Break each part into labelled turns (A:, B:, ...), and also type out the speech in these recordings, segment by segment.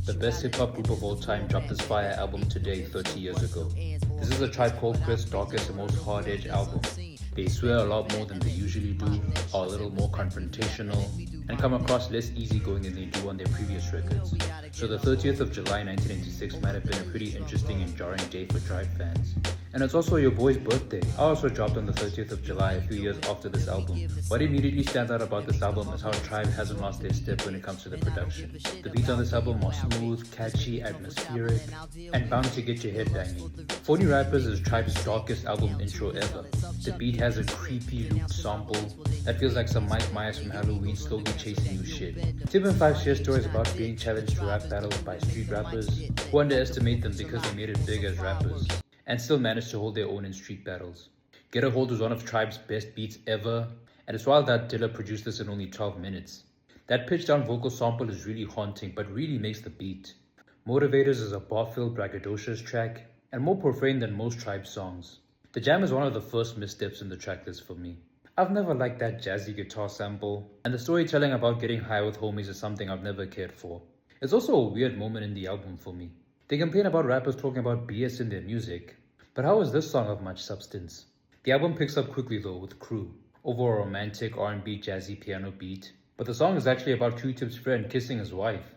A: the best hip-hop group of all time, dropped this fire album today, 30 years ago. This is A Tribe Called Quest's darkest and most hard-edged album. They swear a lot more than they usually do, are a little more confrontational, and come across less easygoing than they do on their previous records. So the 30th of July 1996 might have been a pretty interesting and jarring day for Tribe fans. And it's also your boy's birthday. I also dropped on the 30th of July a few years after this album. What immediately stands out about this album is how Tribe hasn't lost their step when it comes to the production. The beats on this album are smooth, catchy, atmospheric, and bound to get your head banging. 40 Rappers is Tribe's darkest album intro ever. The beat has a creepy looped sample that feels like some Mike Myers from Halloween slowly chasing you shit. Tip and 5 share stories about being challenged to rap battles by street rappers who underestimate them because they made it big as rappers and still managed to hold their own in street battles. Get a Hold was one of Tribe's best beats ever, and it's wild that Dilla produced this in only 12 minutes. That pitched down vocal sample is really haunting, but really makes the beat. Motivators is a bar-filled braggadocious track, and more profane than most Tribe songs. The Jam is one of the first missteps in the tracklist for me. I've never liked that jazzy guitar sample, and the storytelling about getting high with homies is something I've never cared for. It's also a weird moment in the album for me. They complain about rappers talking about BS in their music, but how is this song of much substance? The album picks up quickly though with Crew, over a romantic R&B jazzy piano beat, but the song is actually about Q-Tip's friend kissing his wife,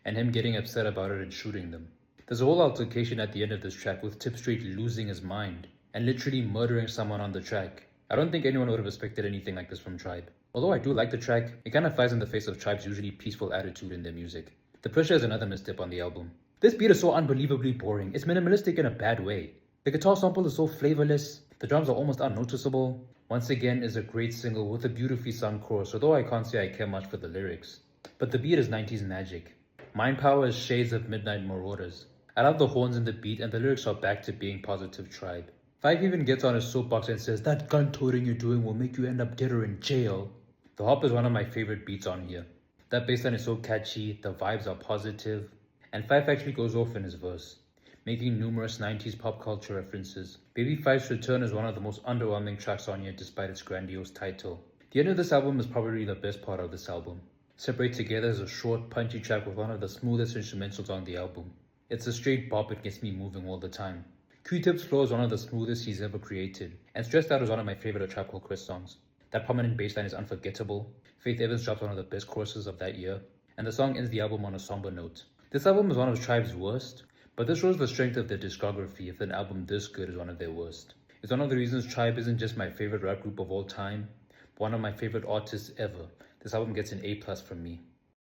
A: and him getting upset about it and shooting them. There's a whole altercation at the end of this track with Tip straight losing his mind, and literally murdering someone on the track. I don't think anyone would have expected anything like this from Tribe. Although I do like the track, it kind of flies in the face of Tribe's usually peaceful attitude in their music. The Pressure is another misstep on the album. This beat is so unbelievably boring. It's minimalistic in a bad way. The guitar sample is so flavorless. The drums are almost unnoticeable. Once again is a great single with a beautifully sung chorus, although I can't say I care much for the lyrics. But the beat is 90s magic. Mind Power is shades of Midnight Marauders. I love the horns in the beat, and the lyrics are back to being positive Tribe. Five even gets on his soapbox and says, "That gun toting you're doing will make you end up dead or in jail." The Hop is one of my favorite beats on here. That bassline is so catchy, the vibes are positive, and Five actually goes off in his verse, making numerous 90s pop culture references. Baby Five's return is one of the most underwhelming tracks on here despite its grandiose title. The end of this album is probably the best part of this album. Separate Together is a short, punchy track with one of the smoothest instrumentals on the album. It's a straight bop, it gets me moving all the time. Q-Tip's flow is one of the smoothest he's ever created, and Stressed Out is one of my favorite A Tribe Called Quest songs. That prominent bassline is unforgettable. Faith Evans drops one of the best choruses of that year, and the song ends the album on a somber note. This album is one of Tribe's worst, but this shows the strength of their discography if an album this good is one of their worst. It's one of the reasons Tribe isn't just my favorite rap group of all time, but one of my favorite artists ever. This album gets an A+ from me.